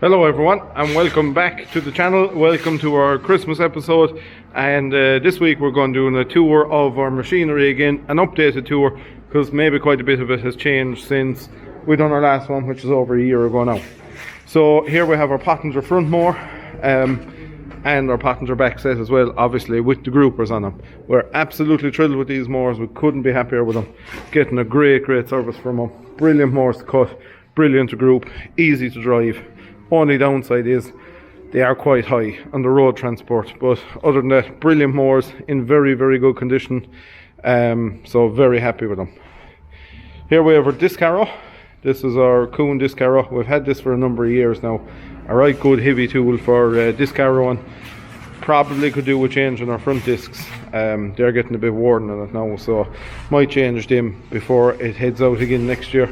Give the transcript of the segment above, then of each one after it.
Hello everyone and welcome back to the channel. Welcome to our Christmas episode, and this week we're going to do a tour of our machinery again, an updated tour because maybe quite a bit of it has changed since we done our last one, which is over a year ago now. So here we have our Pottinger front mower and our Pottinger back set as well, obviously with the groupers on them. We're absolutely thrilled with these mowers. We couldn't be happier with them. Getting a great service from them. Brilliant mowers to cut, brilliant to group, easy to drive. Only downside is they are quite high on the road transport, but other than that, brilliant mowers in very good condition. So very happy with them. Here we have our disc harrow. This is our Kuhn disc harrow. We've had this for a number of years now. A right good heavy tool for disc harrowing. Probably could do with changing our front discs. They're getting a bit worn on it now, so might change them before it heads out again next year.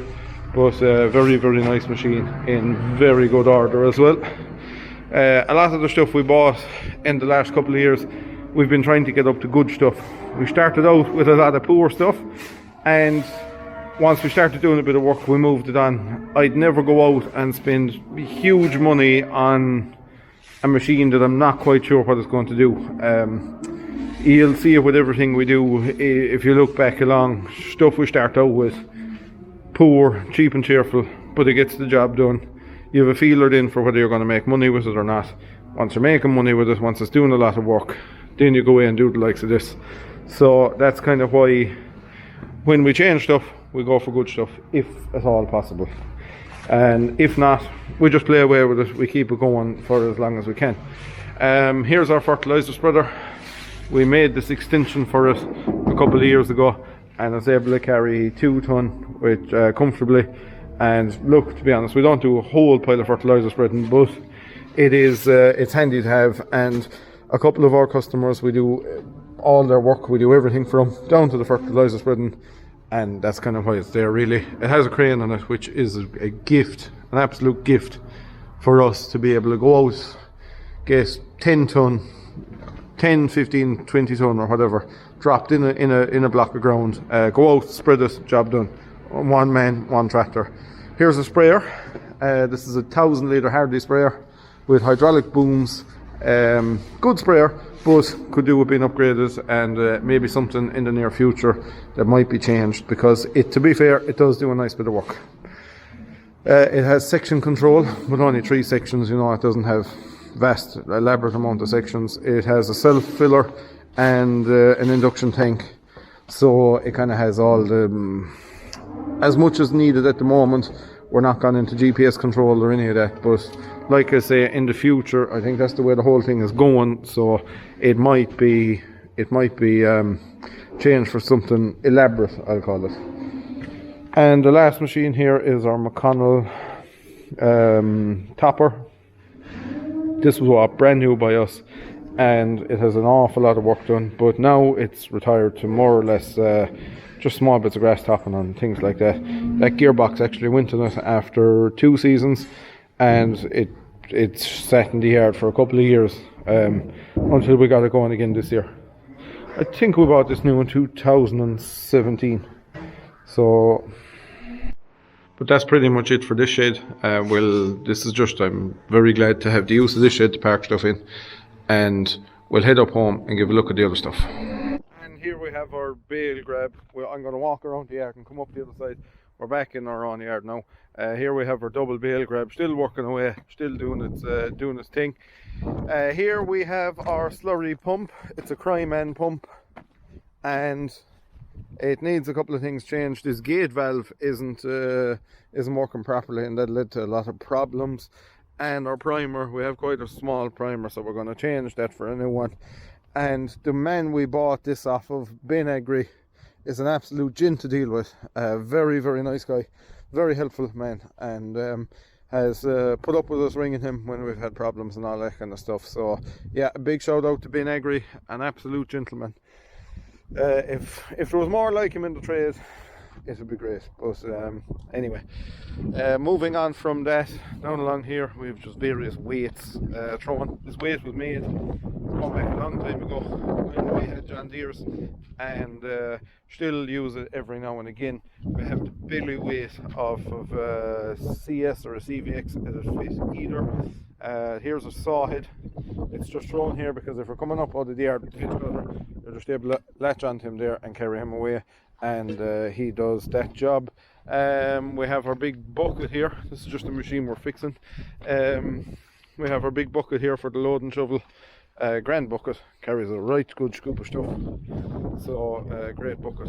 But very nice machine in very good order as well. A lot of the stuff we bought in the last couple of years, we've been trying to get up to good stuff. We started out with a lot of poor stuff, and once we started doing a bit of work, we moved it on. I'd never go out and spend huge money on a machine that I'm not quite sure what it's going to do. You'll see it with everything we do. If you look back along, stuff we start out with, poor, cheap and cheerful, but it gets the job done. You have a feeler in for whether you're going to make money with it or not. Once you're making money with it, once it's doing a lot of work, then you go away and do the likes of this. So that's kind of why when we change stuff, we go for good stuff, if at all possible. And if not, we just play away with it. We keep it going for as long as we can. Here's our fertilizer spreader. We made this extension for it a couple of years ago, and it's able to carry 2 ton which comfortably. And look, to be honest, we don't do a whole pile of fertilizer spreading, but it is it's handy to have. And a couple of our customers, we do all their work, we do everything from down to the fertilizer spreading, and that's kind of why it's there really. It has a crane on it, which is a gift, an absolute gift for us to be able to go out, get 10 ton, 10, 15, 20 ton or whatever dropped in a block of ground, go out, spread it, job done. One man, one tractor. Here's a sprayer. This is a 1,000 litre Hardy sprayer with hydraulic booms. Good sprayer, but could do with being upgraded, and maybe something in the near future that might be changed, because to be fair, it does do a nice bit of work. It has section control, but only 3 sections. It doesn't have vast, elaborate amount of sections. It has a self filler and an induction tank, so it kind of has all the as much as needed at the moment. We're not gone into GPS control or any of that, but like I say, in the future, I think that's the way the whole thing is going. So it might be changed for something elaborate, I'll call it. And the last machine here is our McConnell topper. This was brand new by us, and it has an awful lot of work done, but now it's retired to more or less just small bits of grass topping and things like that. That gearbox actually went in it after 2 seasons, and it's sat in the yard for a couple of years until we got it going again this year. I think we bought this new in 2017. So, but that's pretty much it for this shed. This is just, I'm very glad to have the use of this shed to park stuff in, and we'll head up home and give a look at the other stuff. And here we have our bale grab. I'm going to walk around the yard and come up the other side. We're back in our own yard now. Here we have our double bale grab, still working away, still doing its thing. Here we have our slurry pump. It's a Cryman pump, and it needs a couple of things changed. This gate valve isn't working properly, and that led to a lot of problems. And our primer, we have quite a small primer, so we're going to change that for a new one. And the man we bought this off of, Ben Agri, is an absolute gent to deal with. Very nice guy, very helpful man, and has put up with us ringing him when we've had problems and all that kind of stuff. So yeah, a big shout out to Ben Agri, an absolute gentleman. If there was more like him in the trade, it'll be great. But anyway, moving on from that, down along here we've just various weights thrown. This weight was made going back a long time ago when we had John Deere's, and still use it every now and again. We have the belly weight of a CS or a CVX, it'll fit either. Here's a saw head. It's just thrown here because if we're coming up out of the yard with the hedge cutter, you're just able to latch onto him there and carry him away, and he does that job. We have our big bucket here. This is just a machine we're fixing. We have our big bucket here for the loading shovel. Grand bucket, carries a right good scoop of stuff, so great bucket,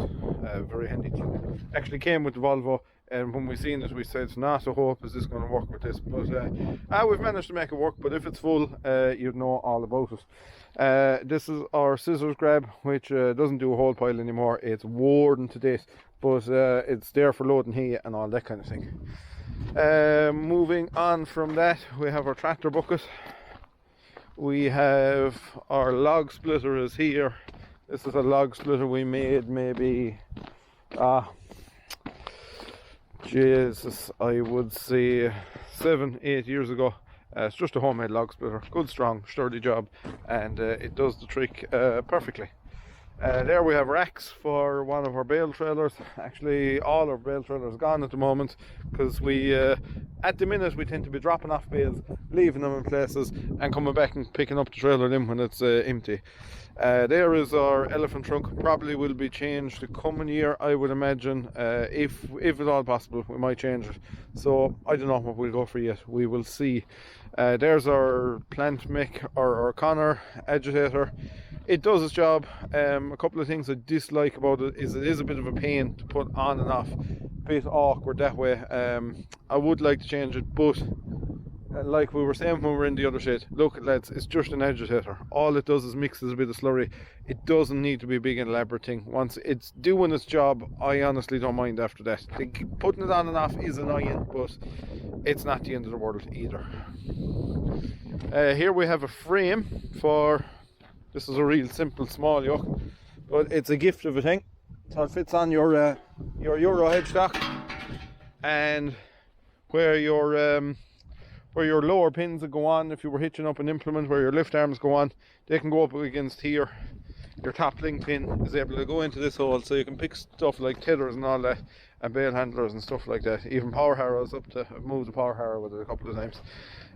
very handy. Actually came with the Volvo, and when we seen it we said, nah, so hope is this going to work with this, but we've managed to make it work. But if it's full, you'd know all about it. This is our scissors grab, which doesn't do a whole pile anymore. It's worn to death, but it's there for loading hay and all that kind of thing. Moving on from that, we have our tractor bucket. We have our log splitter is here. This is a log splitter we made maybe, Jesus, I would say 7-8 years ago. It's just a homemade log splitter, good, strong, sturdy job, and it does the trick perfectly. There we have racks for one of our bale trailers. Actually, all our bale trailers gone at the moment, because we, at the minute, we tend to be dropping off bales, leaving them in places, and coming back and picking up the trailer then when it's empty. There is our elephant trunk. Probably will be changed the coming year, I would imagine. If at all possible, we might change it. So I don't know what we'll go for yet. We will see. There's our plant mech, or our Connor agitator. It does its job. A couple of things I dislike about it is a bit of a pain to put on and off. Bit awkward that way. I would like to change it, but like we were saying when we were in the other shed, look lads, it's just an agitator. All it does is mixes a bit of slurry. It doesn't need to be a big and elaborate thing. Once it's doing its job, I honestly don't mind after that. Putting it on and off is annoying, but it's not the end of the world either. Here we have a frame for, this is a real simple small yoke, but it's a gift of a thing. So it fits on your Euro headstock, and where your lower pins that go on, if you were hitching up an implement, where your lift arms go on, they can go up against here. Your top link pin is able to go into this hole, so you can pick stuff like tethers and all that, and bale handlers and stuff like that. Even power harrows, I've moved the power harrow with it a couple of times,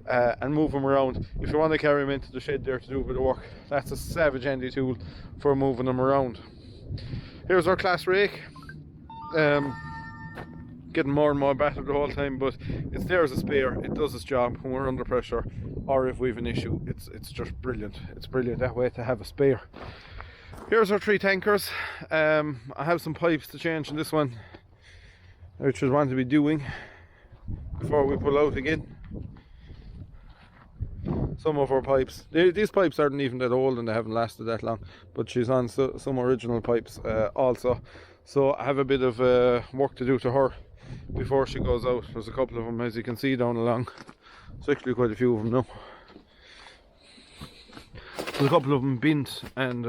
and move them around. If you want to carry them into the shed there to do a bit of work, that's a savage handy tool for moving them around. Here's our class rake. Getting more and more battered the whole time, but it's there as a spare. It does its job when we're under pressure, or if we have an issue. It's just brilliant. It's brilliant that way to have a spare. Here's our 3 tankers. I have some pipes to change in this one, which I want to be doing before we pull out again. Some of our pipes, these pipes aren't even that old and they haven't lasted that long, but she's on some original pipes also, so I have a bit of work to do to her before she goes out. There's a couple of them, as you can see, down along. There's actually quite a few of them now. There's a couple of them bent and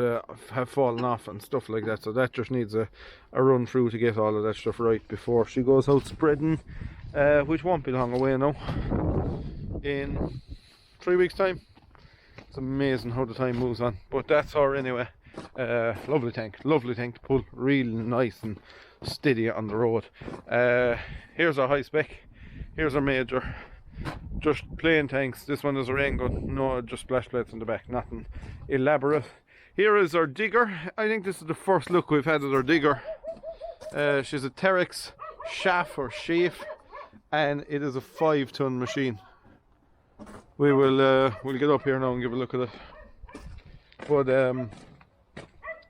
have fallen off and stuff like that, so that just needs a run through to get all of that stuff right before she goes out spreading, which won't be long away now, in 3 weeks time. It's amazing how the time moves on, but that's her anyway. Lovely tank to pull, real nice and steady on the road. Here's our high spec, here's our major, just plain tanks. This one is a rain gun, no, just splash plates in the back, nothing elaborate. Here is our digger. I think this is the first look we've had at our digger. She's a Terex Shaft or Sheaf, and it is a 5-ton machine. We'll get up here now and give a look at it, but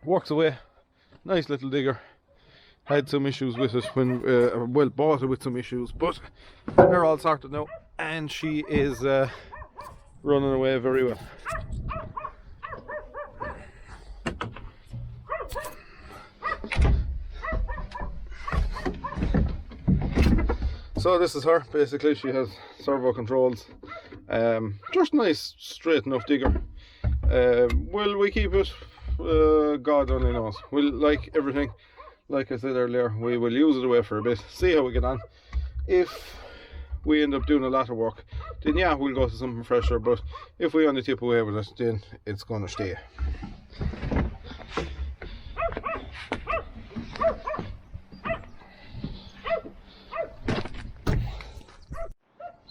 works away. Nice little digger. Had some issues with it when well, bought it with some issues, but they're all sorted now, and she is running away very well. So this is her. Basically, she has servo controls. Just nice, straight enough digger. Will we keep it? God only knows. We'll, like everything, like I said earlier, we will use it away for a bit, see how we get on. If we end up doing a lot of work, then yeah, we'll go to something fresher, but if we only tip away with it, then it's going to stay.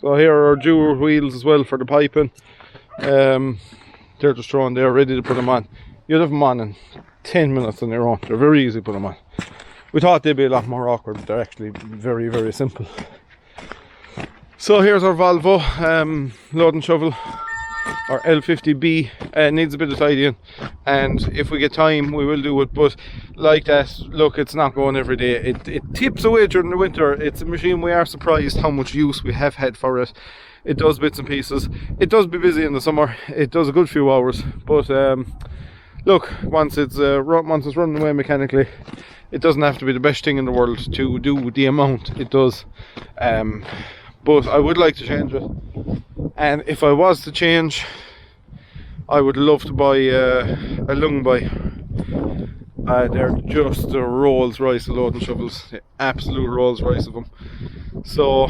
So here are our dual wheels as well for the piping. They're just thrown there, ready to put them on. You'd have them on in 10 minutes on their own. They're very easy to put them on. We thought they'd be a lot more awkward, but they're actually very, very simple. So here's our Volvo load and shovel, our L50B. Needs a bit of tidying, and if we get time we will do it, but like that, look, it's not going every day. It tips away during the winter. It's a machine we are surprised how much use we have had for it. It does bits and pieces. It does be busy in the summer. It does a good few hours, but look, once it's running away mechanically, it doesn't have to be the best thing in the world to do the amount it does. But I would like to change it, and if I was to change, I would love to buy a Lungby. They're just the Rolls Royce of loading shovels, the absolute Rolls Royce of them. So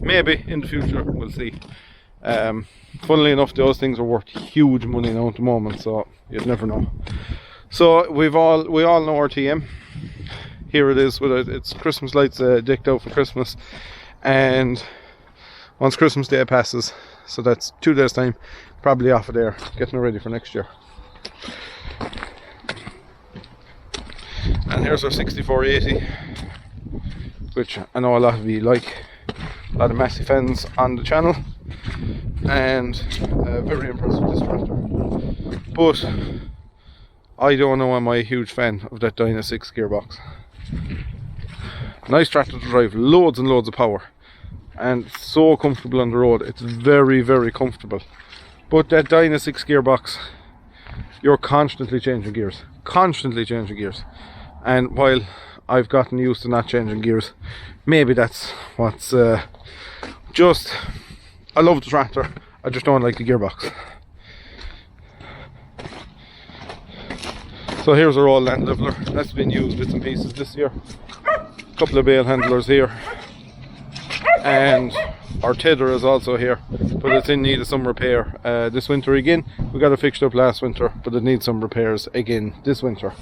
maybe in the future, we'll see. Funnily enough, those things are worth huge money now at the moment, so you'd never know. So we all know our TM. Here it is with its Christmas lights decked out for Christmas, and once Christmas Day passes, so that's 2 days time, probably off of there, getting it ready for next year. And here's our 6480, which I know a lot of you like, a lot of Massey fans on the channel, and very impressed with this tractor. But I don't know, am I a huge fan of that Dyna 6 gearbox. Nice tractor to drive, loads and loads of power, and so comfortable on the road. It's very, very comfortable. But that Dyna 6 gearbox, you're constantly changing gears, and while I've gotten used to not changing gears, maybe that's what's just, I love the tractor, I just don't like the gearbox. So here's our old land leveler. That's been used bits and pieces this year. A couple of bale handlers here, and our tether is also here, but it's in need of some repair this winter again. We got it fixed up last winter, but it needs some repairs again this winter.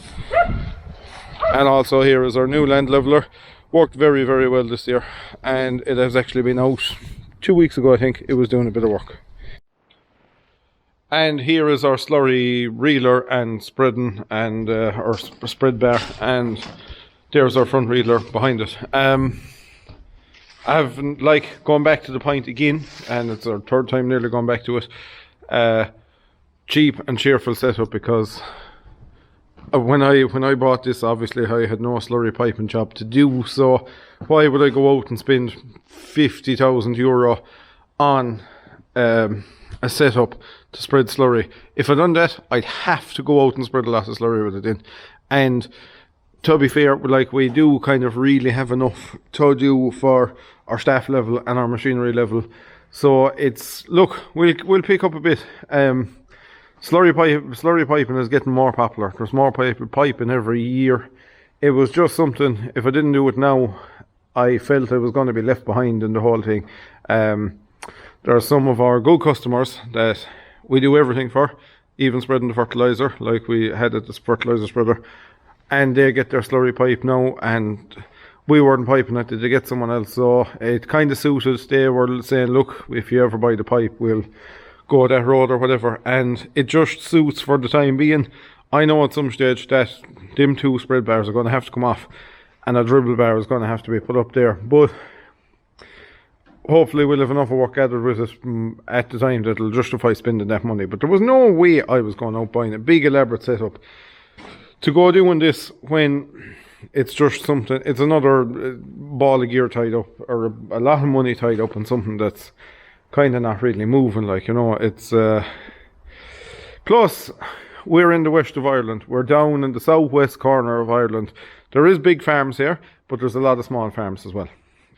And also here is our new land leveler. Worked very, very well this year, and it has actually been out 2 weeks ago, I think. It was doing a bit of work. And here is our slurry reeler and spreading, and our spread bar, and there's our front reeler behind it. I've, like, going back to the point again, and it's our third time nearly going back to it. Cheap and cheerful setup, because when I bought this, obviously I had no slurry piping job to do, so why would I go out and spend 50,000 euro on a setup to spread slurry? If I'd done that, I'd have to go out and spread a lot of slurry with it in. And to be fair, like, we do kind of really have enough to do for our staff level and our machinery level. So it's, look, we'll pick up a bit. Slurry piping is getting more popular. There's more piping every year. It was just something, if I didn't do it now, I felt I was going to be left behind in the whole thing. There are some of our good customers that we do everything for, even spreading the fertilizer, like we had at this fertilizer spreader, and they get their slurry pipe now, and we weren't piping it, they get someone else. So it kind of suited. They were saying, look, if you ever buy the pipe, we'll go that road or whatever, and it just suits for the time being. I know at some stage that them two spread bars are going to have to come off, and a dribble bar is going to have to be put up there, but hopefully we'll have enough of work gathered with it at the time that'll justify spending that money. But there was no way I was going out buying a big elaborate setup to go doing this when it's just something, it's another ball of gear tied up, or a lot of money tied up in something that's kind of not really moving, like, you know. It's plus we're in the west of Ireland, we're down in the southwest corner of Ireland. There is big farms here, but there's a lot of small farms as well.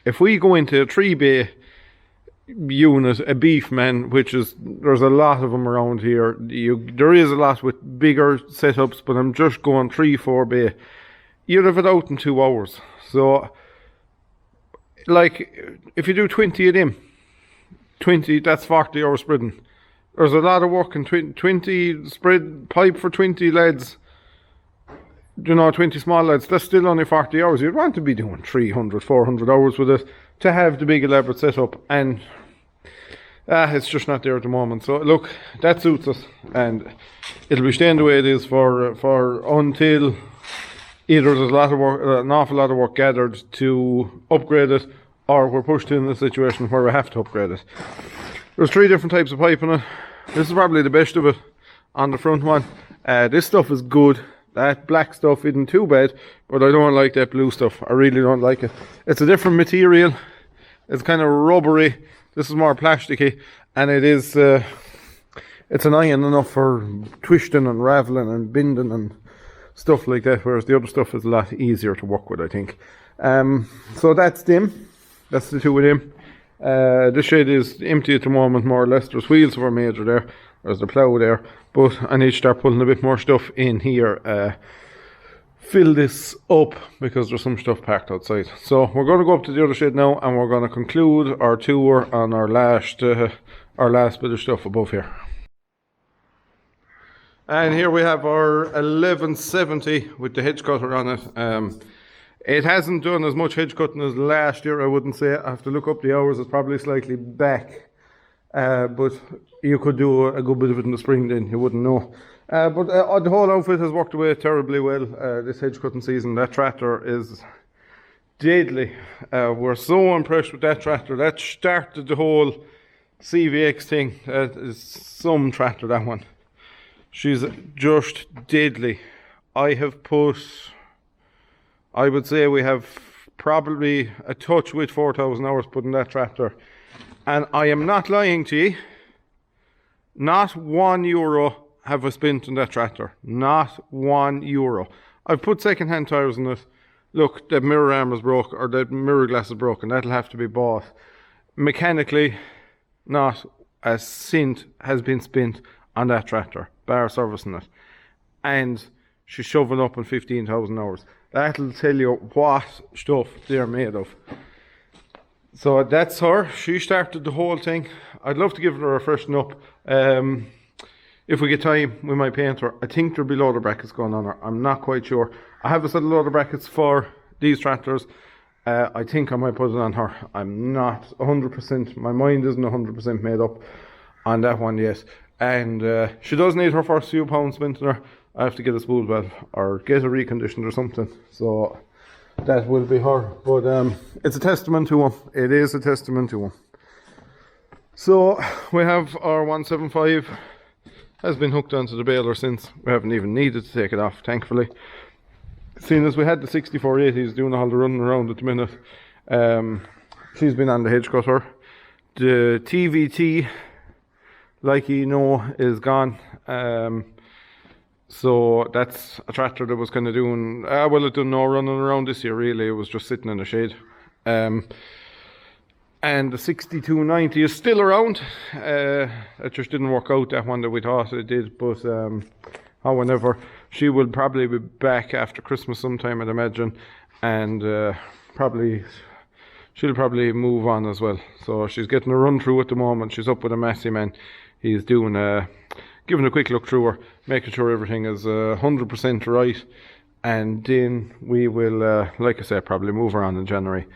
If we go into a 3-bay unit, a beef man, which is, there's a lot of them around here. There is a lot with bigger setups, but I'm just going 3-4 bay. you'd have it out in 2 hours. So, like, if you do 20 of them, 20, that's 40 hours spreading. There's a lot of work in 20 spread pipe for 20 lads. 20 small lads, that's still only 40 hours. You'd want to be doing 300, 400 hours with it to have the big elaborate setup, and it's just not there at the moment. So look, that suits us, and it'll be staying the way it is for until either there's an awful lot of work gathered to upgrade it, or we're pushed in a situation where we have to upgrade it. There's 3 different types of pipe in it. This is probably the best of it on the front one. This stuff is good. That black stuff isn't too bad, but I don't like that blue stuff. I really don't like it. It's a different material. It's kind of rubbery. This is more plasticky, and it is it's annoying enough for twisting and raveling and bending and stuff like that, whereas the other stuff is a lot easier to work with, I think. So that's them. That's the 2 of them. This shed is empty at the moment, more or less. There's wheels for a major there. There's the plough there. But I need to start putting a bit more stuff in here. Fill this up because there's some stuff packed outside. So we're going to go up to the other shed now, and we're going to conclude our tour on our last bit of stuff above here. And here we have our 1170 with the hedge cutter on it. It hasn't done as much hedge cutting as last year, I wouldn't say. I have to look up the hours. It's probably slightly back. But you could do a good bit of it in the spring then, you wouldn't know. But the whole outfit has worked away terribly well this hedge cutting season. That tractor is deadly. We're so impressed with that tractor. That started the whole CVX thing. That is some tractor, that one. She's just deadly. I would say we have probably a touch with 4,000 hours put in that tractor. And I am not lying to you. Not €1 have I spent on that tractor. Not €1. I've put second-hand tyres in it. Look, the mirror arm is broke, or the mirror glass is broken. That'll have to be bought. Mechanically, not a cent has been spent on that tractor, bar servicing it. And she's shoving up on 15,000 hours. That'll tell you what stuff they're made of. So that's her. She started the whole thing. I'd love to give her a freshen up. If we get time, we might paint her. I think there'll be loader brackets going on her. I'm not quite sure. I have a set of loader brackets for these tractors. I think I might put it on her. I'm not 100%. My mind isn't 100% made up on that one yet. And she does need her first few pounds spent on her. I have to get a spool valve or get a reconditioned or something. So that will be her. But it's a testament to him. It is a testament to him. So we have our 175 has been hooked onto the baler since. We haven't even needed to take it off, thankfully. Seeing as we had the 6480s doing all the running around at the minute, she's been on the hedge cutter. The TVT, like you know, is gone. So that's a tractor that was kind of doing, well, it done no running around this year really. It was just sitting in the shade. And the 6290 is still around. It just didn't work out, that one that we thought it did. But however, she will probably be back after Christmas sometime, I'd imagine. And she'll probably move on as well. So she's getting a run through at the moment. She's up with a Massey man. He's doing giving a quick look through her, making sure everything is 100% right. And then we will, like I said, probably move her on in January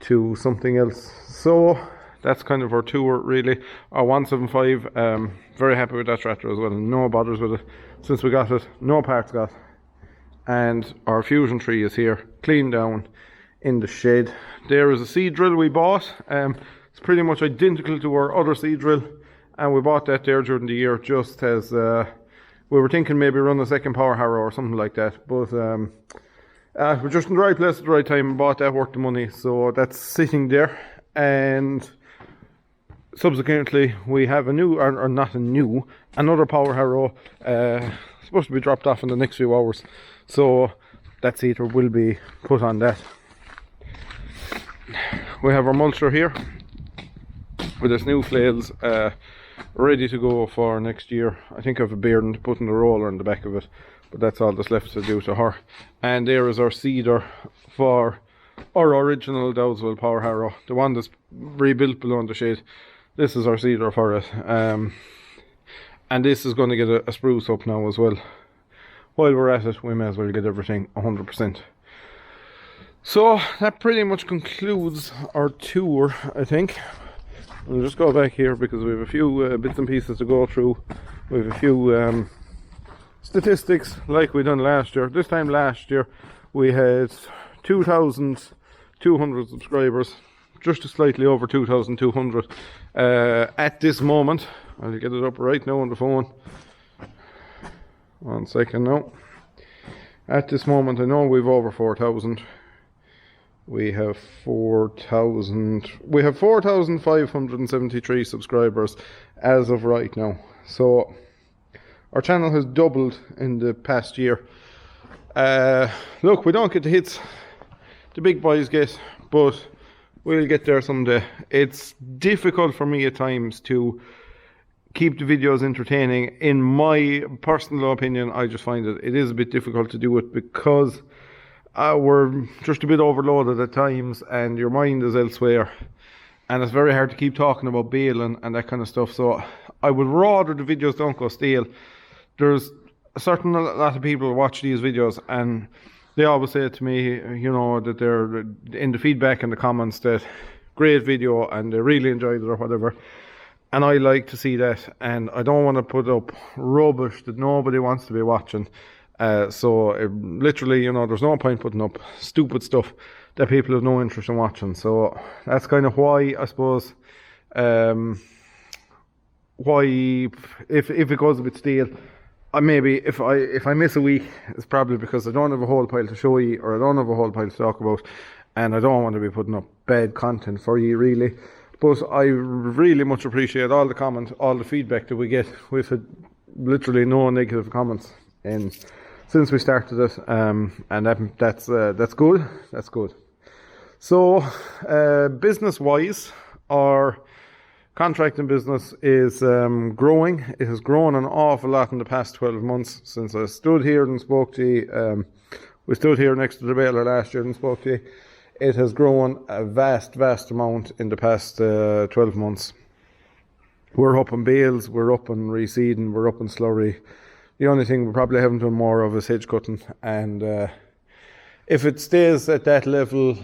to something else. So that's kind of our tour really. Our 175, very happy with that tractor as well. No bothers with it since we got it. No parts got. And our fusion tree is here, cleaned down in the shed. There is a seed drill we bought. It's pretty much identical to our other seed drill. And we bought that there during the year just as we were thinking maybe run a second power harrow or something like that. But we're just in the right place at the right time and bought that, worth the money. So that's sitting there. And subsequently we have a new, or not a new, another power harrow supposed to be dropped off in the next few hours. So that seeder will be put on that. We have our mulcher here with its new flails ready to go for next year. I think I have a beard and putting the roller in the back of it, but that's all that's left to do to her. And there is our seeder for our original Dowswell power harrow, the one that's rebuilt below the shade. This is our seeder for it, and this is going to get a spruce up now as well. While we're at it, we may as well get everything 100%. So that pretty much concludes our tour, I think. I'll just go back here because we have a few bits and pieces to go through. We have a few statistics like we done last year. This time last year we had 2,200 subscribers, just slightly over 2,200 at this moment. I'll get it up right now on the phone. 1 second now. At this moment I know we've over 4,000. We have 4,573 subscribers as of right now. So our channel has doubled in the past year. Look, we don't get the hits the big boys get, but we'll get there someday. It's difficult for me at times to keep the videos entertaining. In my personal opinion, I just find it is a bit difficult to do it because we're just a bit overloaded at times and your mind is elsewhere, and it's very hard to keep talking about baling and that kind of stuff. So I would rather the videos don't go stale. There's a lot of people watch these videos and they always say to me, you know, that they're in the feedback and the comments that great video and they really enjoyed it or whatever. And I like to see that, and I don't want to put up rubbish that nobody wants to be watching. Literally, you know, there's no point putting up stupid stuff that people have no interest in watching. So that's kind of why, I suppose, why if it goes a bit stale, maybe if I miss a week, it's probably because I don't have a whole pile to show you, or I don't have a whole pile to talk about, and I don't want to be putting up bad content for you, really. But I really much appreciate all the comments, all the feedback that we get. We've had literally no negative comments since we started it, and that's good. That's good. So, business-wise, our contracting business is growing. It has grown an awful lot in the past 12 months since I stood here and spoke to you. We stood here next to the baler last year and spoke to you. It has grown a vast amount in the past 12 months. We're up on bales, we're up on reseeding, we're up on slurry. The only thing we probably haven't done more of is hedge cutting, and if it stays at that level,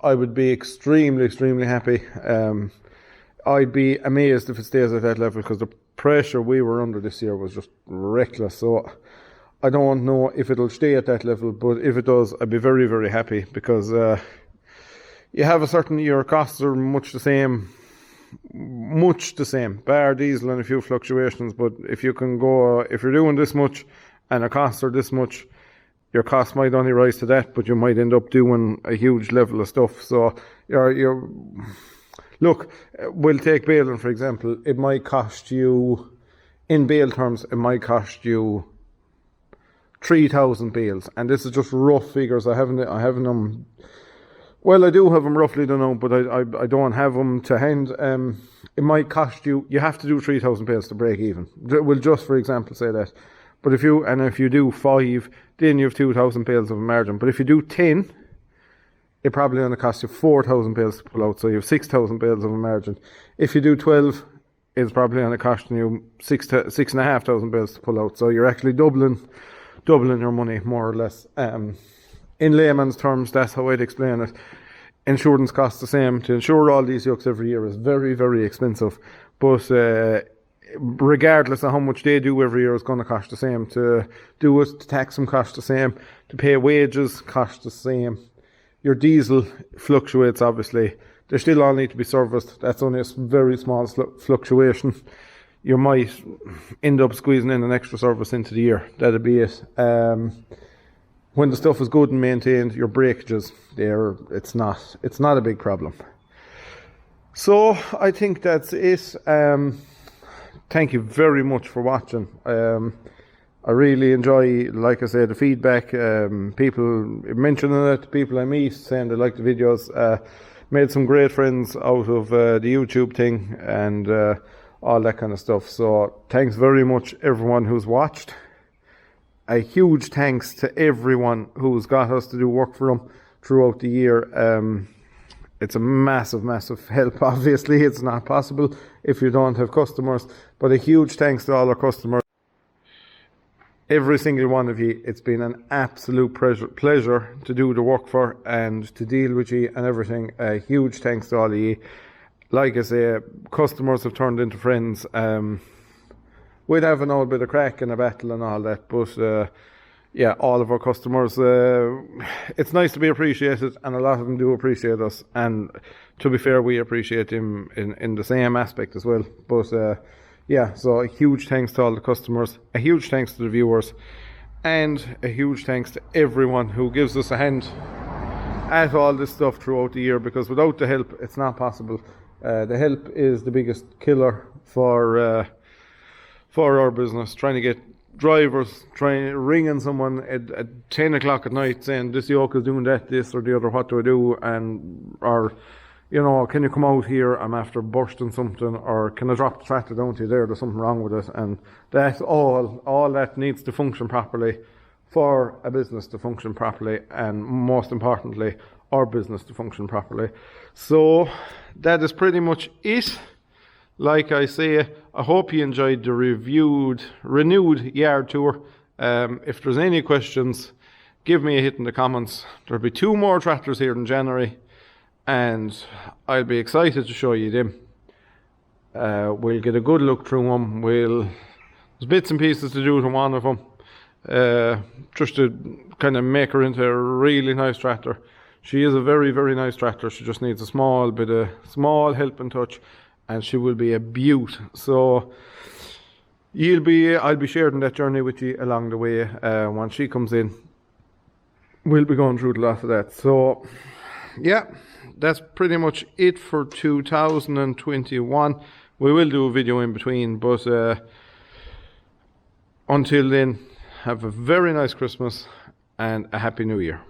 I would be extremely happy. I'd be amazed if it stays at that level, because the pressure we were under this year was just reckless. So I don't know if it'll stay at that level, but if it does, I'd be very happy, because you have a certain, your costs are much the same, bar diesel and a few fluctuations. But if you're doing this much and the costs are this much, your costs might only rise to that, but you might end up doing a huge level of stuff. So look, we'll take baling for example. It might cost you, in bale terms, it might cost you 3,000 bales, and this is just rough figures. I haven't them. Well, I do have them roughly done out, but I don't have them to hand. It might cost you. You have to do 3,000 bales to break even. We'll just, for example, say that. But if you do 5, then you have 2,000 bales of a margin. But if you do 10, it probably only costs you 4,000 bales to pull out. So you have 6,000 bales of a margin. If you do 12, it's probably only costing you 6,500 bales to pull out. So you're actually doubling your money, more or less. In layman's terms, that's how I'd explain it. Insurance costs the same. To insure all these yokes every year is very expensive. But regardless of how much they do every year, it's going to cost the same. To do it, to tax them costs the same. To pay wages costs the same. Your diesel fluctuates, obviously. They still all need to be serviced. That's only a very small fluctuation. You might end up squeezing in an extra service into the year. That'd be it. When the stuff is good and maintained, your breakages, it's not a big problem. So I think that's it. Thank you very much for watching. I really enjoy, like I said, the feedback. People mentioning it, people I meet saying they like the videos. Made some great friends out of the YouTube thing and all that kind of stuff. So thanks very much everyone who's watched. a huge thanks to everyone who's got us to do work for them throughout the year. It's a massive, massive help. Obviously, it's not possible if you don't have customers, but a huge thanks to all our customers. Every single one of you, it's been an absolute pleasure to do the work for and to deal with you and everything. A huge thanks to all of you. Like I say, customers have turned into friends. We'd have an old bit of crack and a battle and all that, but yeah, all of our customers, it's nice to be appreciated, and a lot of them do appreciate us, and to be fair, we appreciate them in the same aspect as well. But yeah, so a huge thanks to all the customers, a huge thanks to the viewers, and a huge thanks to everyone who gives us a hand at all this stuff throughout the year, because without the help, it's not possible. The help is the biggest killer for our business. Trying to get drivers, ringing someone at 10 o'clock at night saying this yoke is doing that, this or the other, what do I do? And or, you know, can you come out here, I'm after bursting something, or can I drop the tractor down to you there's something wrong with it? And that's all that needs to function properly for a business to function properly, and most importantly, our business to function properly. So that is pretty much it. Like I say, I hope you enjoyed the renewed yard tour. If there's any questions, give me a hit in the comments. There'll be 2 more tractors here in January, and I'll be excited to show you them. We'll get a good look through them. There's bits and pieces to do to one of them, just to kind of make her into a really nice tractor. She is a very, very nice tractor. She just needs a small helping touch, and she will be a beaut. So I'll be sharing that journey with you along the way. When she comes in, we'll be going through the lot of that. So yeah, that's pretty much it for 2021. We will do a video in between, but until then, have a very nice Christmas and a Happy New Year.